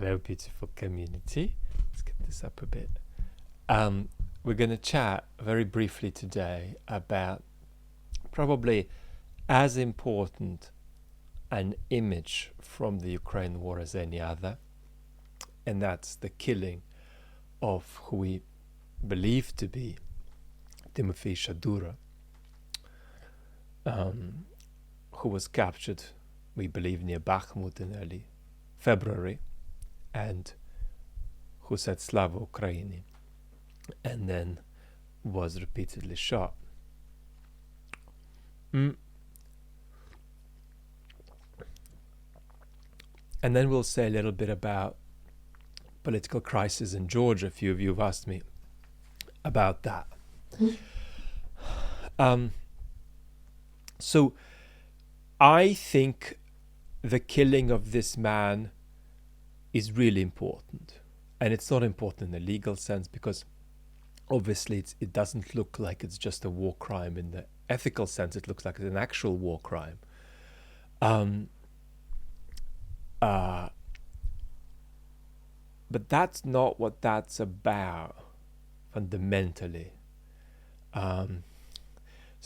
Hello, beautiful community. Let's get this up a bit. We're going to chat very briefly today about probably as important an image from the Ukraine war as any other, and that's the killing of who we believe to be Timofiy Shadura, who was captured, we believe, near Bakhmut in early February, and who said Slava Ukraini, and then was repeatedly shot. And then we'll say a little bit about political crisis in Georgia. A few of you have asked me about that. So I think the killing of this man is really important. And it's not important in the legal sense because obviously it doesn't look like it's just a war crime. In the ethical sense, it looks like it's an actual war crime. But that's not what that's about fundamentally. So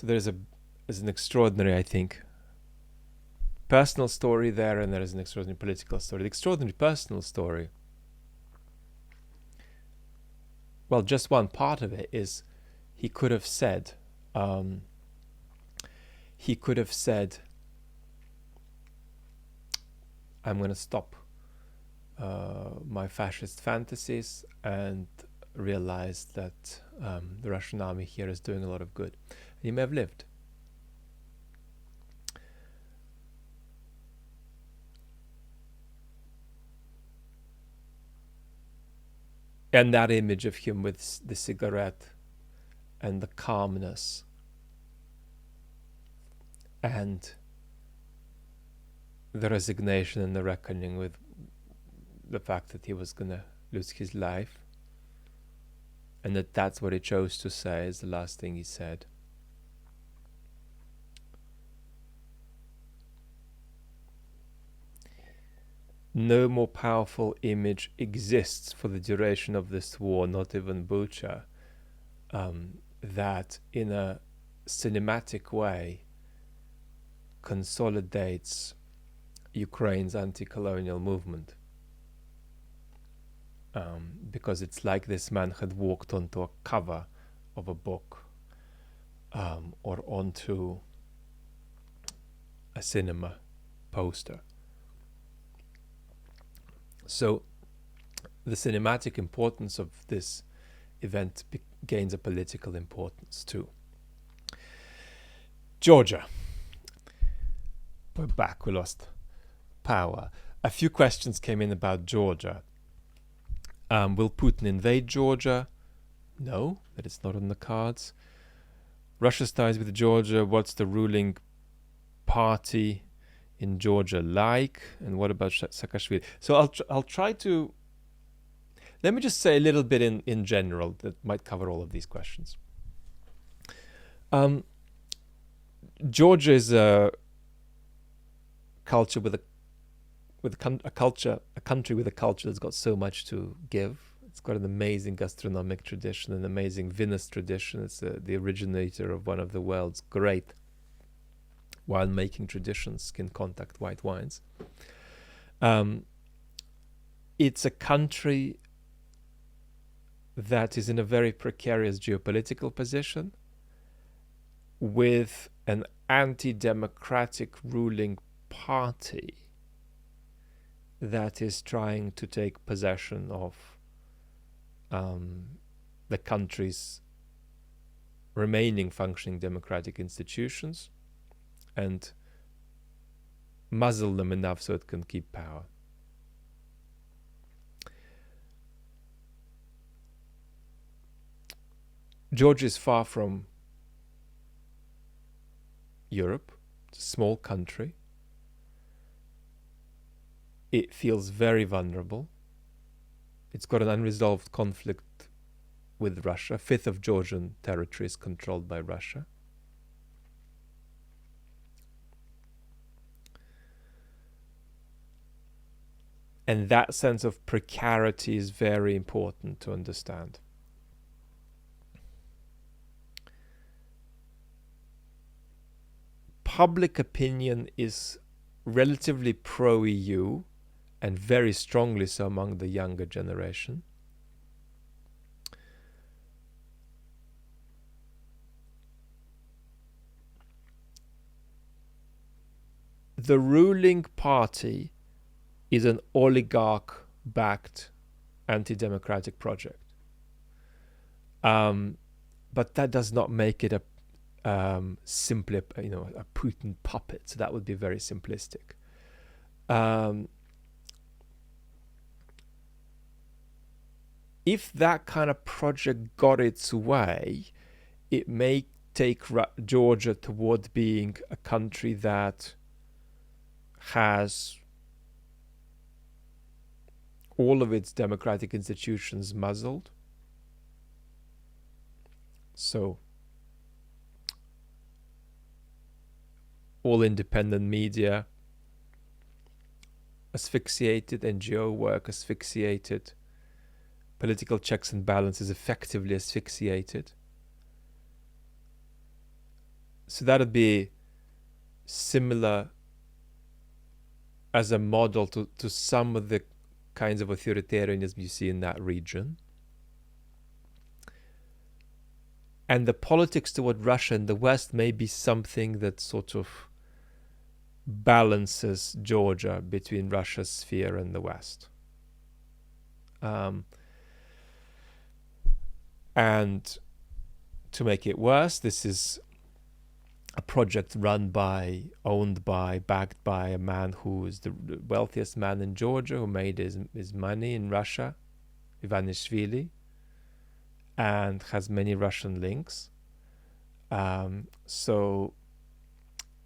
there's an extraordinary, I think, personal story there, and there is an extraordinary political story. The extraordinary personal story, well, just one part of it is he could have said, I'm going to stop my fascist fantasies and realized that the Russian army here is doing a lot of good. And he may have lived. And that image of him with the cigarette and the calmness and the resignation and the reckoning with the fact that he was going to lose his life, and that's what he chose to say is the last thing he said. No more powerful image exists for the duration of this war, not even Bucha, that in a cinematic way consolidates Ukraine's anti-colonial movement. Because it's like this man had walked onto a cover of a book or onto a cinema poster. So the cinematic importance of this event gains a political importance too. Georgia. We're back. We lost power. A few questions came in about Georgia. Will Putin invade Georgia? No, that is not on the cards. Russia's ties with Georgia. What's the ruling party in Georgia like? And what about Saakashvili? So I'll try to... Let me just say a little bit in general that might cover all of these questions. Georgia is a culture a country with a culture that's got so much to give. It's got an amazing gastronomic tradition, an amazing vinous tradition. It's the originator of one of the world's great wine-making traditions, skin contact white wines. It's a country that is in a very precarious geopolitical position with an anti-democratic ruling party that is trying to take possession of the country's remaining functioning democratic institutions and muzzle them enough so it can keep power. Georgia is far from Europe. It's a small country. It feels very vulnerable. It's got an unresolved conflict with Russia. A fifth of Georgian territory is controlled by Russia. And that sense of precarity is very important to understand. Public opinion is relatively pro-EU and very strongly so among the younger generation. The ruling party is an oligarch-backed anti-democratic project. But that does not make it a simply, a Putin puppet. So that would be very simplistic. If that kind of project got its way, it may take Georgia toward being a country that has all of its democratic institutions muzzled. So all independent media asphyxiated, NGO work asphyxiated, political checks and balances effectively asphyxiated. So that would be similar as a model to some of the kinds of authoritarianism you see in that region. And the politics toward Russia and the West may be something that sort of balances Georgia between Russia's sphere and the West. And to make it worse, this is a project owned by, backed by a man who is the wealthiest man in Georgia, who made his money in Russia, Ivanishvili, and has many Russian links. So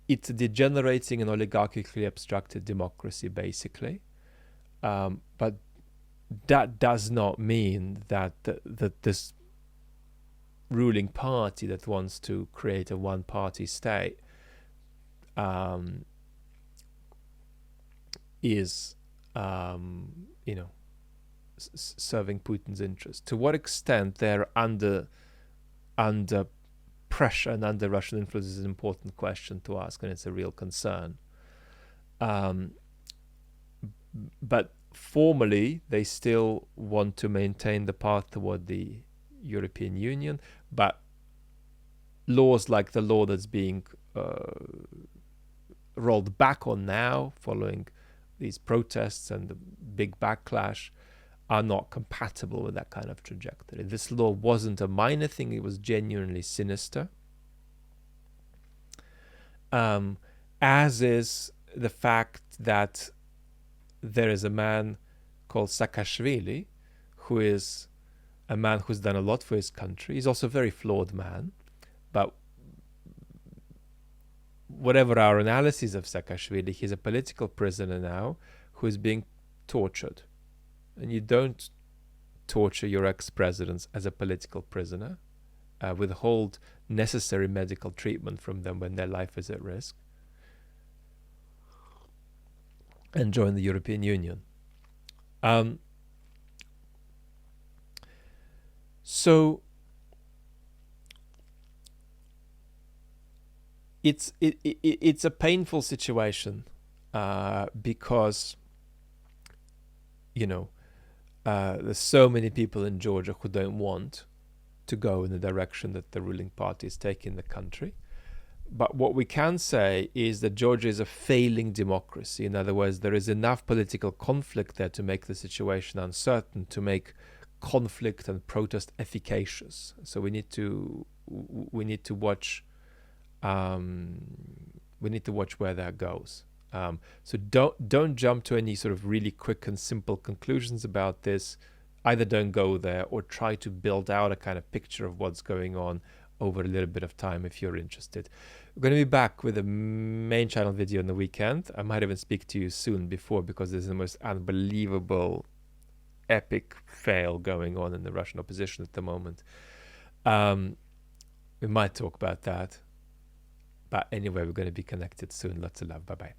it's a degenerating and oligarchically obstructed democracy, basically. But that does not mean that this ruling party that wants to create a one-party state is, serving Putin's interests. To what extent they're under pressure and under Russian influence is an important question to ask, and it's a real concern. But formally, they still want to maintain the path toward the European Union, but laws like the law that's being rolled back on now following these protests and the big backlash are not compatible with that kind of trajectory. This law wasn't a minor thing, it was genuinely sinister. As is the fact that there is a man called Saakashvili, who is a man who's done a lot for his country. He's also a very flawed man, but whatever our analysis of Saakashvili, he's a political prisoner now who is being tortured. And you don't torture your ex-presidents as a political prisoner, withhold necessary medical treatment from them when their life is at risk, and join the European Union. So it's a painful situation because there's so many people in Georgia who don't want to go in the direction that the ruling party is taking the country. But what we can say is that Georgia is a failing democracy. In other words, there is enough political conflict there to make the situation uncertain, to make conflict and protest efficacious. So we need to watch. We need to watch where that goes. So don't jump to any sort of really quick and simple conclusions about this. Either don't go there or try to build out a kind of picture of what's going on over a little bit of time if you're interested. We're going to be back with a main channel video on the weekend. I might even speak to you soon before, because there's the most unbelievable epic fail going on in the Russian opposition at the moment. We might talk about that. But anyway, we're going to be connected soon. Lots of love. Bye-bye.